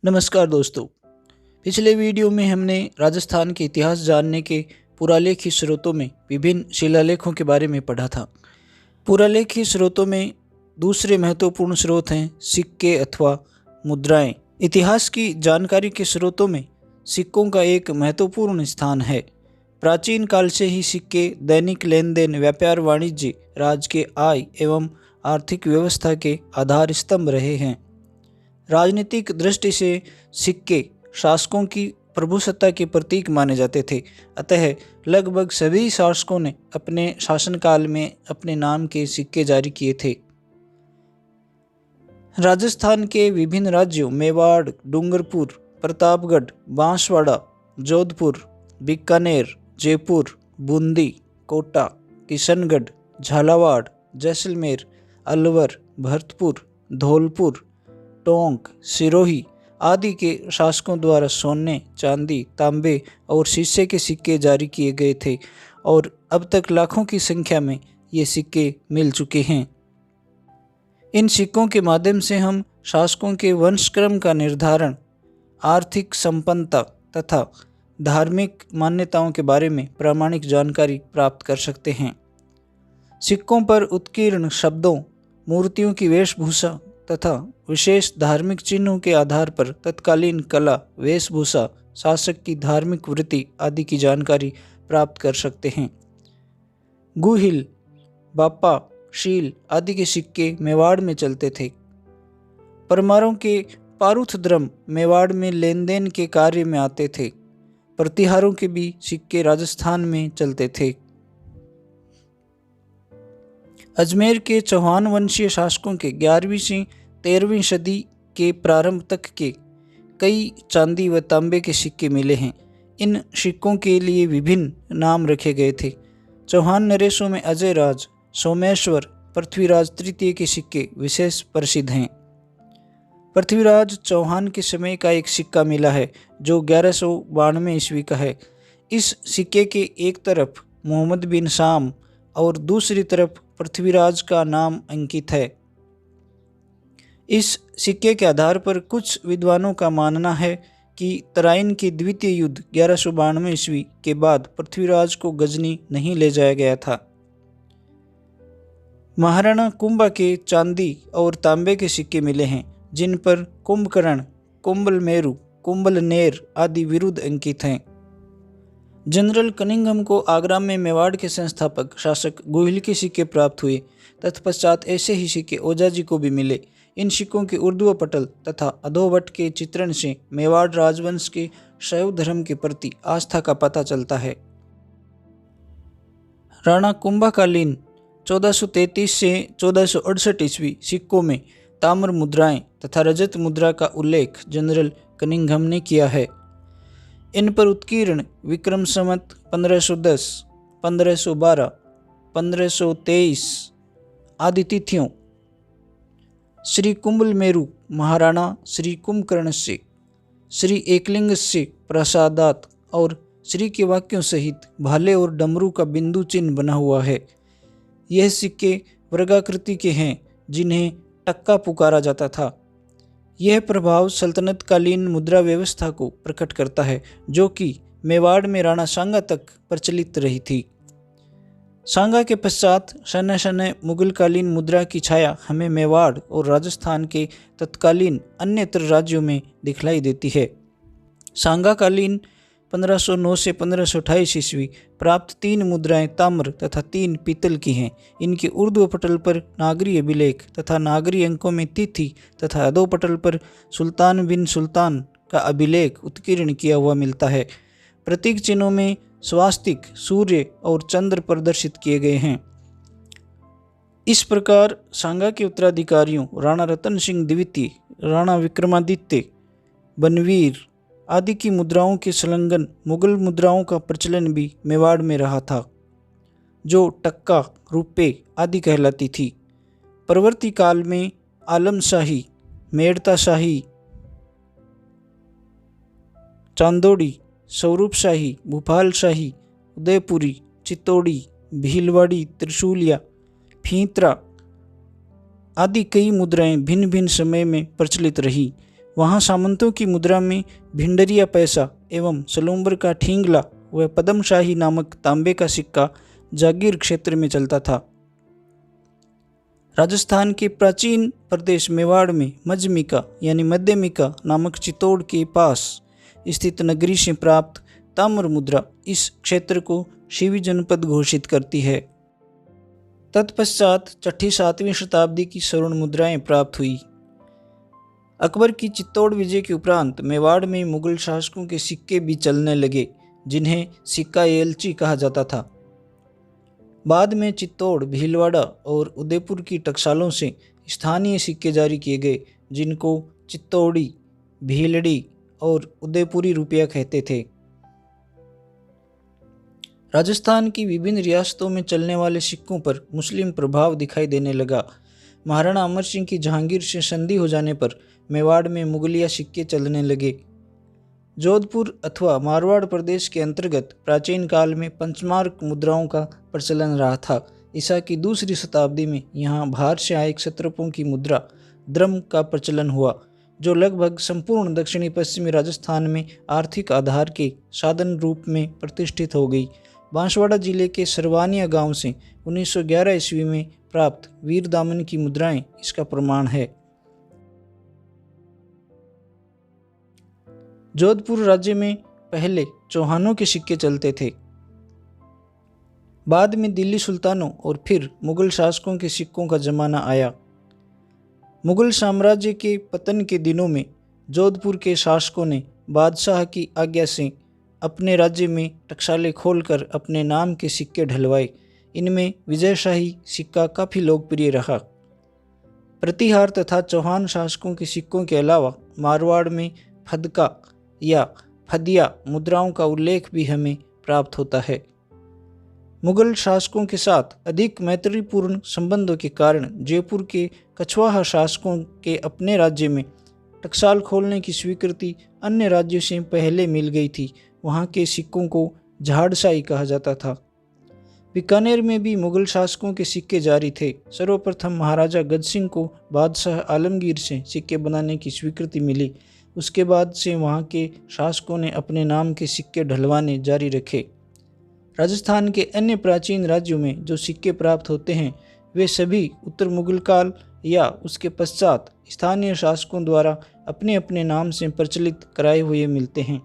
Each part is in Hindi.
नमस्कार दोस्तों। पिछले वीडियो में हमने राजस्थान के इतिहास जानने के पुरालेखी स्रोतों में विभिन्न शिलालेखों के बारे में पढ़ा था। पुरालेखी स्रोतों में दूसरे महत्वपूर्ण स्रोत हैं सिक्के अथवा मुद्राएं। इतिहास की जानकारी के स्रोतों में सिक्कों का एक महत्वपूर्ण स्थान है। प्राचीन काल से ही सिक्के दैनिक लेन देन, व्यापार, वाणिज्य, राज्य के आय एवं आर्थिक व्यवस्था के आधार स्तंभ रहे हैं। राजनीतिक दृष्टि से सिक्के शासकों की प्रभुसत्ता के प्रतीक माने जाते थे। अतः लगभग सभी शासकों ने अपने शासनकाल में अपने नाम के सिक्के जारी किए थे। राजस्थान के विभिन्न राज्यों मेवाड़, डूंगरपुर, प्रतापगढ़, बांसवाड़ा, जोधपुर, बीकानेर, जयपुर, बूंदी, कोटा, किशनगढ़, झालावाड़, जैसलमेर, अलवर, भरतपुर, धौलपुर, टोंक, सिरोही आदि के शासकों द्वारा सोने, चांदी, तांबे और शीशे के सिक्के जारी किए गए थे और अब तक लाखों की संख्या में ये सिक्के मिल चुके हैं। इन सिक्कों के माध्यम से हम शासकों के वंशक्रम का निर्धारण, आर्थिक संपन्नता तथा धार्मिक मान्यताओं के बारे में प्रामाणिक जानकारी प्राप्त कर सकते हैं। सिक्कों पर उत्कीर्ण शब्दों, मूर्तियों की वेशभूषा तथा विशेष धार्मिक चिन्हों के आधार पर तत्कालीन कला, वेशभूषा, शासक की धार्मिक वृत्ति आदि की जानकारी प्राप्त कर सकते हैं। गुहिल, बापा, शील आदि के सिक्के मेवाड़ में चलते थे। परमारों के पारुथ द्रम मेवाड़ में लेन देन के कार्य में आते थे। प्रतिहारों के भी सिक्के राजस्थान में चलते थे। अजमेर के चौहान वंशीय शासकों के 11वीं से 13वीं सदी के प्रारंभ तक के कई चांदी व तांबे के सिक्के मिले हैं। इन सिक्कों के लिए विभिन्न नाम रखे गए थे। चौहान नरेशों में अजय राज, सोमेश्वर, पृथ्वीराज तृतीय के सिक्के विशेष प्रसिद्ध हैं। पृथ्वीराज चौहान के समय का एक सिक्का मिला है जो 1192 ईस्वी का है। इस सिक्के के एक तरफ मोहम्मद बिन शाम और दूसरी तरफ पृथ्वीराज का नाम अंकित है। इस सिक्के के आधार पर कुछ विद्वानों का मानना है कि तराइन के द्वितीय युद्ध 1192 ईस्वी के बाद पृथ्वीराज को गजनी नहीं ले जाया गया था। महाराणा कुंभा के चांदी और तांबे के सिक्के मिले हैं जिन पर कुंभकर्ण, कुंभलमेरु, कुंभलनेर आदि विरुद्ध अंकित हैं। जनरल कनिंघम को आगरा में मेवाड़ के संस्थापक शासक गोहिल के सिक्के प्राप्त हुए। तत्पश्चात ऐसे ही सिक्के ओझाजी को भी मिले। इन सिक्कों के ऊर्ध्व पटल तथा अधोवट के चित्रण से मेवाड़ राजवंश के शैव धर्म के प्रति आस्था का पता चलता है। राणा कुंभाकालीन 1433 से 1468 ईस्वी सिक्कों में ताम्र मुद्राएं तथा रजत मुद्रा का उल्लेख जनरल कनिंघम ने किया है। इन पर उत्कीर्ण विक्रम संवत 1510, 1512, 1523 आदि तिथियों श्री कुंभलमेरु महाराणा श्री कुंभकर्ण से, श्री एकलिंगस्य प्रसादात और श्री के वाक्यों सहित भाले और डमरू का बिंदु चिन्ह बना हुआ है। यह सिक्के वर्गाकृति के हैं जिन्हें टक्का पुकारा जाता था। यह प्रभाव सल्तनतकालीन मुद्रा व्यवस्था को प्रकट करता है जो कि मेवाड़ में राणा सांगा तक प्रचलित रही थी। सांगा के पश्चात शनय शनय मुगलकालीन मुद्रा की छाया हमें मेवाड़ और राजस्थान के तत्कालीन अन्यत्र राज्यों में दिखलाई देती है। सांगा कालीन 1509 से 1528 ईस्वी प्राप्त 3 मुद्राएं ताम्र तथा 3 पीतल की हैं। इनके ऊर्ध्व पटल पर नागरी अभिलेख तथा नागरी अंकों में तिथि तथा अधो पटल पर सुल्तान बिन सुल्तान का अभिलेख उत्कीर्ण किया हुआ मिलता है। प्रतीक चिन्हों में स्वास्तिक, सूर्य और चंद्र प्रदर्शित किए गए हैं। इस प्रकार सांगा के उत्तराधिकारियों राणा रतन सिंह द्वितीय, राणा विक्रमादित्य, बनवीर आदि की मुद्राओं के संलग्न मुगल मुद्राओं का प्रचलन भी मेवाड़ में रहा था जो टक्का, रुपये आदि कहलाती थी। परवर्ती काल में आलम शाही, मेड़ता शाही, चांदोड़ी, स्वरूप शाही, भूपाल शाही, उदयपुरी, चित्तौड़ी, भीलवाड़ी, त्रिशूलिया, फीतरा आदि कई मुद्राएं भिन्न भिन्न समय में प्रचलित रही। वहाँ सामंतों की मुद्रा में भिंडरिया पैसा एवं सलूम्बर का ठींगला व पद्मशाही नामक तांबे का सिक्का जागीर क्षेत्र में चलता था। राजस्थान के प्राचीन प्रदेश मेवाड़ में मध्यमिका यानी मध्यमिका नामक चित्तौड़ के पास स्थित नगरी से प्राप्त ताम्र मुद्रा इस क्षेत्र को शिवी जनपद घोषित करती है। तत्पश्चात 6ठी-7वीं शताब्दी की स्वर्ण मुद्राएं प्राप्त हुई। अकबर की चित्तौड़ विजय के उपरांत मेवाड़ में मुगल शासकों के सिक्के भी चलने लगे, जिन्हें सिक्का एलची कहा जाता था। बाद में चित्तौड़, भीलवाड़ा और उदयपुर की टकसालों से स्थानीय सिक्के जारी किए गए, जिनको चित्तौड़ी, भीलड़ी और उदयपुरी रुपया कहते थे। राजस्थान की विभिन्न रियासतों में चलने वाले सिक्कों पर मुस्लिम प्रभाव दिखाई देने लगा। महाराणा अमर सिंह की जहांगीर से संधि हो जाने पर मेवाड़ में मुगलिया सिक्के चलने लगे। जोधपुर अथवा मारवाड़ प्रदेश के अंतर्गत प्राचीन काल में पंचमार्क मुद्राओं का प्रचलन रहा था। ईसा की 2री शताब्दी में यहाँ बाहर से आए क्षत्रपों की मुद्रा द्रम का प्रचलन हुआ, जो लगभग संपूर्ण दक्षिणी पश्चिमी राजस्थान में आर्थिक आधार के साधन रूप में प्रतिष्ठित हो गई। बांसवाड़ा जिले के सरवानिया गांव से 1911 ईस्वी में प्राप्त वीर दामन की मुद्राएं इसका प्रमाण है। जोधपुर राज्य में पहले चौहानों के सिक्के चलते थे। बाद में दिल्ली सुल्तानों और फिर मुगल शासकों के सिक्कों का जमाना आया। मुगल साम्राज्य के पतन के दिनों में जोधपुर के शासकों ने बादशाह की आज्ञा से अपने राज्य में टकसालें खोलकर अपने नाम के सिक्के ढलवाए। इनमें विजयशाही सिक्का काफ़ी लोकप्रिय रहा। प्रतिहार तथा चौहान शासकों के सिक्कों के अलावा मारवाड़ में फदका या फदिया मुद्राओं का उल्लेख भी हमें प्राप्त होता है। मुगल शासकों के साथ अधिक मैत्रीपूर्ण संबंधों के कारण जयपुर के कछवाहा शासकों के अपने राज्य में टकसाल खोलने की स्वीकृति अन्य राज्यों से पहले मिल गई थी। वहाँ के सिक्कों को झाड़साई कहा जाता था। बीकानेर में भी मुगल शासकों के सिक्के जारी थे। सर्वप्रथम महाराजा गजसिंह को बादशाह आलमगीर से सिक्के बनाने की स्वीकृति मिली। उसके बाद से वहाँ के शासकों ने अपने नाम के सिक्के ढलवाने जारी रखे। राजस्थान के अन्य प्राचीन राज्यों में जो सिक्के प्राप्त होते हैं वे सभी उत्तर मुगल काल या उसके पश्चात स्थानीय शासकों द्वारा अपने अपने नाम से प्रचलित कराए हुए मिलते हैं।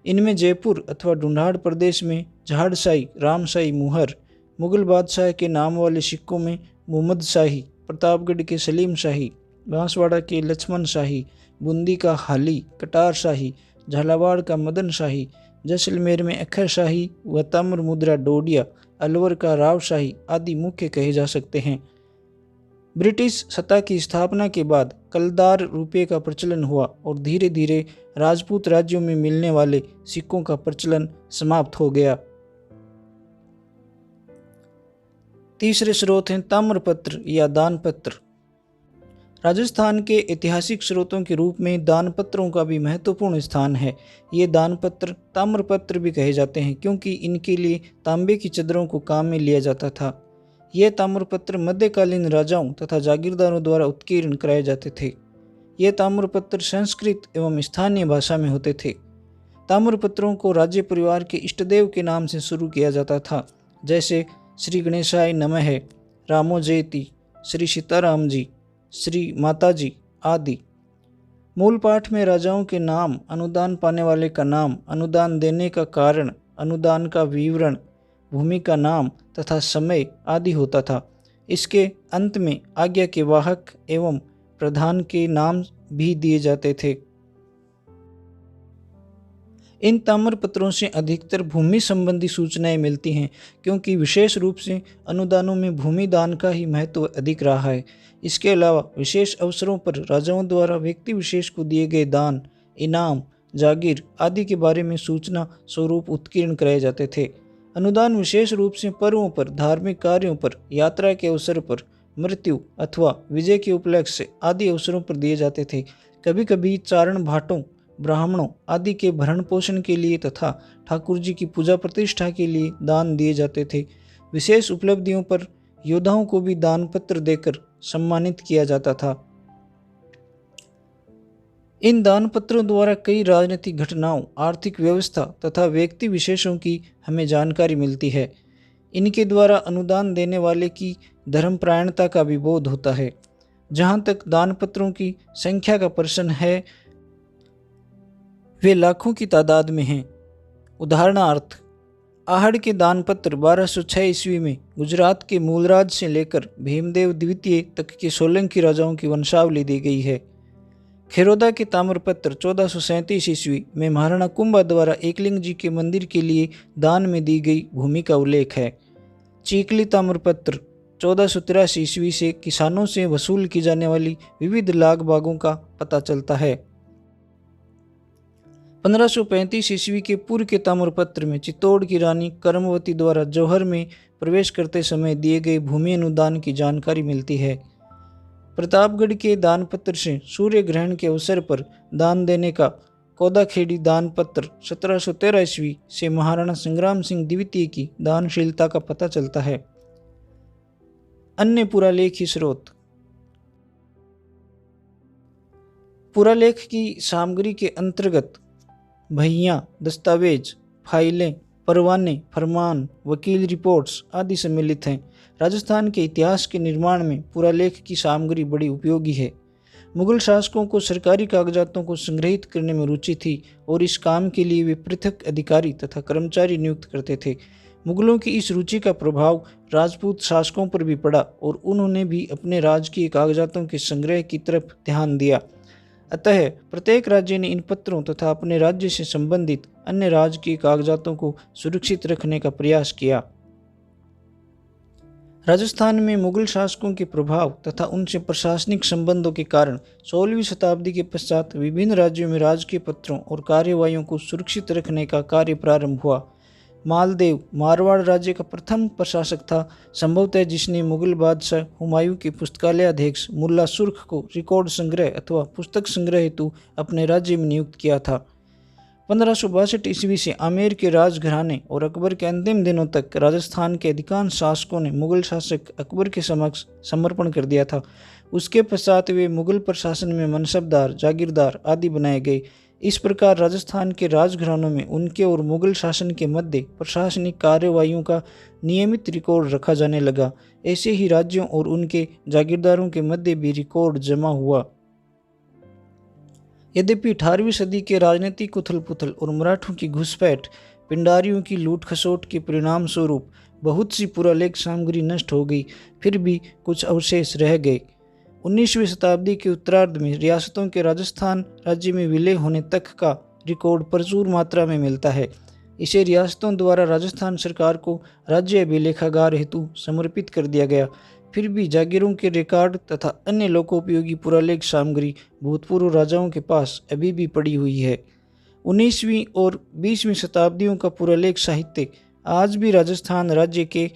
इनमें जयपुर अथवा ढूंढाड़ प्रदेश में झाड़साई, रामसाई मुहर, मुगल बादशाह के नाम वाले सिक्कों में मुहम्मद शाही, प्रतापगढ़ के सलीम शाही, बांसवाड़ा के लक्ष्मण शाही, बूंदी का हाली, कटार शाही, झालावाड़ का मदन शाही, जैसलमेर में अखर शाही व ताम्र मुद्रा डोडिया, अलवर का राव शाही आदि मुख्य कहे जा सकते हैं। ब्रिटिश सत्ता की स्थापना के बाद कलदार रुपये का प्रचलन हुआ और धीरे धीरे राजपूत राज्यों में मिलने वाले सिक्कों का प्रचलन समाप्त हो गया। तीसरे स्रोत हैं ताम्रपत्र या दानपत्र। राजस्थान के ऐतिहासिक स्रोतों के रूप में दानपत्रों का भी महत्वपूर्ण स्थान है। ये दानपत्र ताम्रपत्र भी कहे जाते हैं क्योंकि इनके लिए तांबे की चदरों को काम में लिया जाता था। ये ताम्रपत्र मध्यकालीन राजाओं तथा जागीरदारों द्वारा उत्कीर्ण कराए जाते थे। ये ताम्रपत्र संस्कृत एवं स्थानीय भाषा में होते थे। ताम्रपत्रों को राज्य परिवार के इष्टदेव के नाम से शुरू किया जाता था, जैसे श्री गणेशाय नमः, रामो जयति, श्री सीताराम जी, श्री माताजी आदि। मूल पाठ में राजाओं के नाम, अनुदान पाने वाले का नाम, अनुदान देने का कारण, अनुदान का विवरण, भूमि का नाम तथा समय आदि होता था। इसके अंत में आज्ञा के वाहक एवं प्रधान के नाम भी दिए जाते थे। इन ताम्रपत्रों से अधिकतर भूमि संबंधी सूचनाएं मिलती हैं क्योंकि विशेष रूप से अनुदानों में भूमि दान का ही महत्व अधिक रहा है। इसके अलावा विशेष अवसरों पर राजाओं द्वारा व्यक्ति विशेष को दिए गए दान, इनाम, जागीर आदि के बारे में सूचना स्वरूप उत्कीर्ण कराए जाते थे। अनुदान विशेष रूप से पर्वों पर, धार्मिक कार्यों पर, यात्रा के अवसर पर, मृत्यु अथवा विजय के उपलक्ष्य आदि अवसरों पर दिए जाते थे। कभी कभी चारण भाटों, ब्राह्मणों आदि के भरण पोषण के लिए तथा ठाकुर जी की पूजा प्रतिष्ठा के लिए दान दिए जाते थे। विशेष उपलब्धियों पर योद्धाओं को भी दान पत्र देकर सम्मानित किया जाता था। इन दान पत्रों द्वारा कई राजनीतिक घटनाओं, आर्थिक व्यवस्था तथा व्यक्ति विशेषों की हमें जानकारी मिलती है। इनके द्वारा अनुदान देने वाले की धर्मपरायणता का भी बोध होता है। जहाँ तक दान पत्रों की संख्या का प्रश्न है, वे लाखों की तादाद में हैं। उदाहरणार्थ, आहड़ के दानपत्र 1206 ईस्वी में गुजरात के मूलराज से लेकर भीमदेव द्वितीय तक के सोलंकी राजाओं की वंशावली दी गई है। खेरोदा के ताम्रपत्र 1437 ईस्वी में महाराणा कुंभा द्वारा एकलिंग जी के मंदिर के लिए दान में दी गई भूमि का उल्लेख है। चीकली ताम्रपत्र 1483 ईस्वी से किसानों से वसूल की जाने वाली विविध लाग बागों का पता चलता है। 1535 ईस्वी के पूर्व के ताम्रपत्र में चित्तौड़ की रानी कर्मवती द्वारा जौहर में प्रवेश करते समय दिए गए भूमि अनुदान की जानकारी मिलती है। प्रतापगढ़ के दानपत्र से सूर्य ग्रहण के अवसर पर दान देने का कौदाखेड़ी दानपत्र 1713 ईस्वी से महाराणा संग्राम सिंह द्वितीय की दानशीलता का पता चलता है। अन्य पुरालेखी स्रोत। पुरालेख की सामग्री के अंतर्गत बहियां, दस्तावेज, फाइलें, परवाने, फरमान, वकील रिपोर्ट्स आदि सम्मिलित हैं। राजस्थान के इतिहास के निर्माण में पुरालेख की सामग्री बड़ी उपयोगी है। मुगल शासकों को सरकारी कागजातों को संग्रहित करने में रुचि थी और इस काम के लिए वे पृथक अधिकारी तथा कर्मचारी नियुक्त करते थे। मुगलों की इस रुचि का प्रभाव राजपूत शासकों पर भी पड़ा और उन्होंने भी अपने राजकीय कागजातों के संग्रह की तरफ ध्यान दिया। अतः प्रत्येक राज्य ने इन पत्रों तथा अपने राज्य से संबंधित अन्य राजकीय कागजातों को सुरक्षित रखने का प्रयास किया। राजस्थान में मुगल शासकों के प्रभाव तथा उनसे प्रशासनिक संबंधों के कारण 16वीं शताब्दी के पश्चात विभिन्न राज्यों में राजकीय पत्रों और कार्यवाहियों को सुरक्षित रखने का कार्य प्रारंभ हुआ। मालदेव मारवाड़ राज्य का प्रथम प्रशासक था, संभवतः जिसने मुगल बादशाह हुमायूं के पुस्तकालयाध्यक्ष मुल्ला सुर्ख को रिकॉर्ड संग्रह अथवा पुस्तक संग्रह हेतु अपने राज्य में नियुक्त किया था। 1562 ईस्वी से आमेर के राजघराने और अकबर के अंतिम दिनों तक राजस्थान के अधिकांश शासकों ने मुगल शासक अकबर के समक्ष समर्पण कर दिया था। उसके पश्चात वे मुगल प्रशासन में मनसबदार, जागीरदार आदि बनाए गए। इस प्रकार राजस्थान के राजघरानों में उनके और मुगल शासन के मध्य प्रशासनिक कार्यवाहियों का नियमित रिकॉर्ड रखा जाने लगा। ऐसे ही राज्यों और उनके जागीरदारों के मध्य भी रिकॉर्ड जमा हुआ। यद्यपि 18वीं सदी के राजनीतिक उथल-पुथल और मराठों की घुसपैठ, पिंडारियों की लूट खसोट के परिणाम स्वरूप बहुत सी पुरालेख सामग्री नष्ट हो गई, फिर भी कुछ अवशेष रह गए। 19वीं शताब्दी के उत्तरार्ध में रियासतों के राजस्थान राज्य में विलय होने तक का रिकॉर्ड प्रचुर मात्रा में मिलता है। इसे रियासतों द्वारा राजस्थान सरकार को राज्य अभिलेखागार हेतु समर्पित कर दिया गया। फिर भी जागीरों के रिकॉर्ड तथा अन्य लोकोपयोगी पुरालेख सामग्री भूतपूर्व राजाओं के पास अभी भी पड़ी हुई है। 19वीं और 20वीं शताब्दियों का पुरालेख साहित्य आज भी राजस्थान राज्य के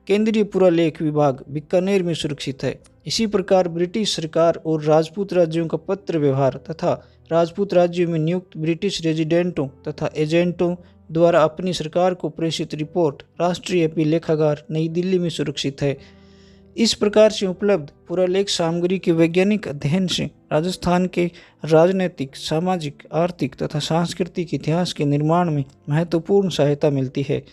केंद्रीय पुरालेख विभाग बीकानेर में सुरक्षित है। इसी प्रकार ब्रिटिश सरकार और राजपूत राज्यों का पत्र व्यवहार तथा राजपूत राज्यों में नियुक्त ब्रिटिश रेजिडेंटों तथा एजेंटों द्वारा अपनी सरकार को प्रेषित रिपोर्ट राष्ट्रीय अभिलेखागार नई दिल्ली में सुरक्षित है। इस प्रकार से उपलब्ध पुरालेख सामग्री के वैज्ञानिक अध्ययन से राजस्थान के राजनैतिक, सामाजिक, आर्थिक तथा सांस्कृतिक इतिहास के निर्माण में महत्वपूर्ण सहायता मिलती है।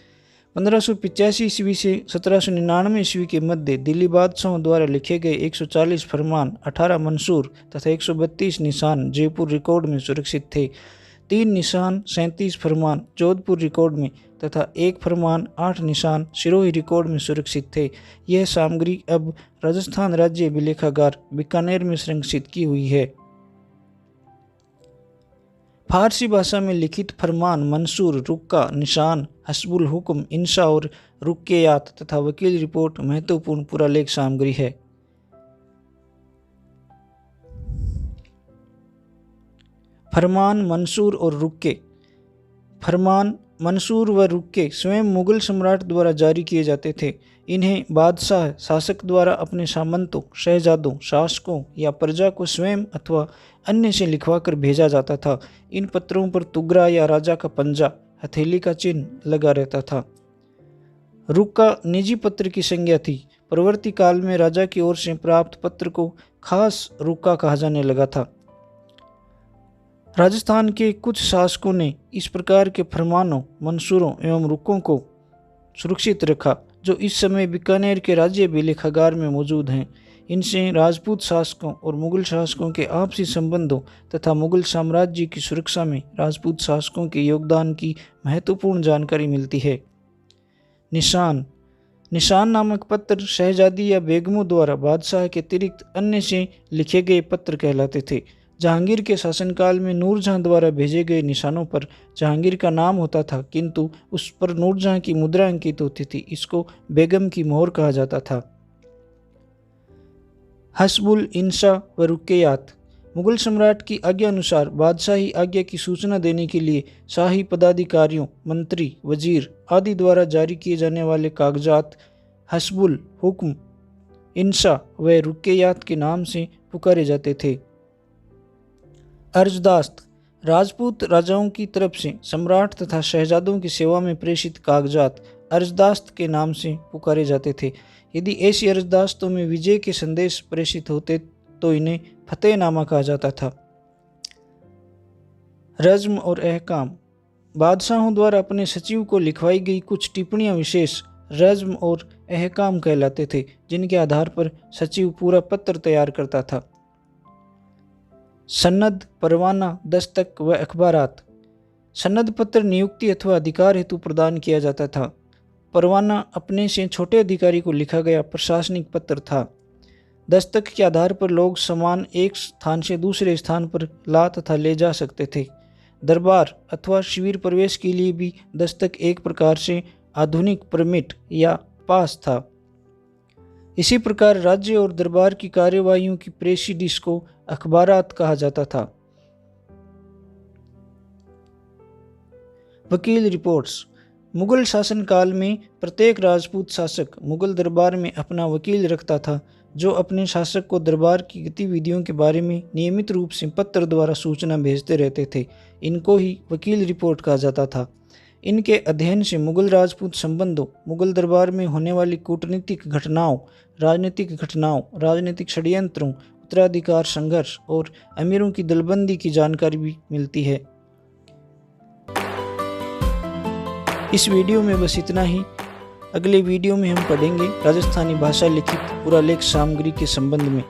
1585 ईस्वी से 1799 ईस्वी के मध्य दिल्ली बादशाहों द्वारा लिखे गए 140 फरमान, 18 मंसूर तथा 132 निशान जयपुर रिकॉर्ड में सुरक्षित थे। 3 निशान 37 फरमान जोधपुर रिकॉर्ड में तथा 1 फरमान 8 निशान सिरोही रिकॉर्ड में सुरक्षित थे। यह सामग्री अब राजस्थान राज्य अभिलेखागार बीकानेर में संरक्षित की हुई है। फारसी भाषा में लिखित फरमान, मंसूर, रुक्का, निशान, हस्बुल हुक्म, इंशा और रुक्केयात तथा वकील रिपोर्ट महत्वपूर्ण पुरालेख सामग्री है। फरमान, मंसूर और रुक्के। फरमान, मंसूर व रुक्के स्वयं मुगल सम्राट द्वारा जारी किए जाते थे। इन्हें बादशाह शासक द्वारा अपने सामंतों, शहजादों, शासकों या प्रजा को स्वयं अथवा अन्य से लिखवा कर भेजा जाता था। इन पत्रों पर तुगरा या राजा का पंजा, हथेली का चिन्ह लगा रहता था। रुक्का निजी पत्र की संज्ञा थी। परवर्ती काल में राजा की ओर से प्राप्त पत्र को खास रुक्का कहा जाने लगा था। राजस्थान के कुछ शासकों ने इस प्रकार के फरमानों, मंसूरों एवं रुकों को सुरक्षित रखा जो इस समय बीकानेर के राज्य अभिलेखागार में मौजूद हैं। इनसे राजपूत शासकों और मुगल शासकों के आपसी संबंधों तथा मुगल साम्राज्य की सुरक्षा में राजपूत शासकों के योगदान की महत्वपूर्ण जानकारी मिलती है। निशान नामक पत्र शहजादी या बेगमों द्वारा बादशाह के अतिरिक्त अन्य से लिखे गए पत्र कहलाते थे। जहांगीर के शासनकाल में नूरजहां द्वारा भेजे गए निशानों पर जहांगीर का नाम होता था, किंतु उस पर नूरजहां की मुद्रा अंकित होती थी। इसको बेगम की मोहर कहा जाता था। हस्बुल इंशा व रुकयात। मुगल सम्राट की आज्ञा अनुसार बादशाही आज्ञा की सूचना देने के लिए शाही पदाधिकारियों, मंत्री, वजीर आदि द्वारा जारी किए जाने वाले कागजात हस्बुल हुक्म, इंशा व रुकयात के नाम से पुकारे जाते थे। अर्जदास्त। राजपूत राजाओं की तरफ से सम्राट तथा शहजादों की सेवा में प्रेषित कागजात अर्जदास्त के नाम से पुकारे जाते थे। यदि ऐसी अर्जदास्तों में विजय के संदेश प्रेषित होते तो इन्हें फतेहनामा कहा जाता था। रज्म और अहकाम। बादशाहों द्वारा अपने सचिव को लिखवाई गई कुछ टिप्पणियां विशेष रज्म और अहकाम कहलाते थे, जिनके आधार पर सचिव पूरा पत्र तैयार करता था। सन्नद, परवाना, दस्तक व अखबारात। सन्नद पत्र नियुक्ति अथवा अधिकार हेतु प्रदान किया जाता था। परवाना अपने से छोटे अधिकारी को लिखा गया प्रशासनिक पत्र था। दस्तक के आधार पर लोग सामान एक स्थान से दूसरे स्थान पर ला तथा ले जा सकते थे। दरबार अथवा शिविर प्रवेश के लिए भी दस्तक एक प्रकार से आधुनिक परमिट या पास था। इसी प्रकार राज्य और दरबार की कार्यवाहियों की प्रेसिडिस को अखबारात कहा जाता था। वकील रिपोर्ट्स। मुगल शासनकाल में प्रत्येक राजपूत शासक मुगल दरबार में अपना वकील रखता था, जो अपने शासक को दरबार की गतिविधियों के बारे में नियमित रूप से पत्र द्वारा सूचना भेजते रहते थे। इनको ही वकील रिपोर्ट कहा जाता था। इनके अध्ययन से मुगल राजपूत संबंधों, मुगल दरबार में होने वाली कूटनीतिक घटनाओं, राजनीतिक षड्यंत्रों, उत्तराधिकार संघर्ष और अमीरों की दलबंदी की जानकारी भी मिलती है। इस वीडियो में बस इतना ही। अगले वीडियो में हम पढ़ेंगे राजस्थानी भाषा लिखित पुरालेख सामग्री के संबंध में।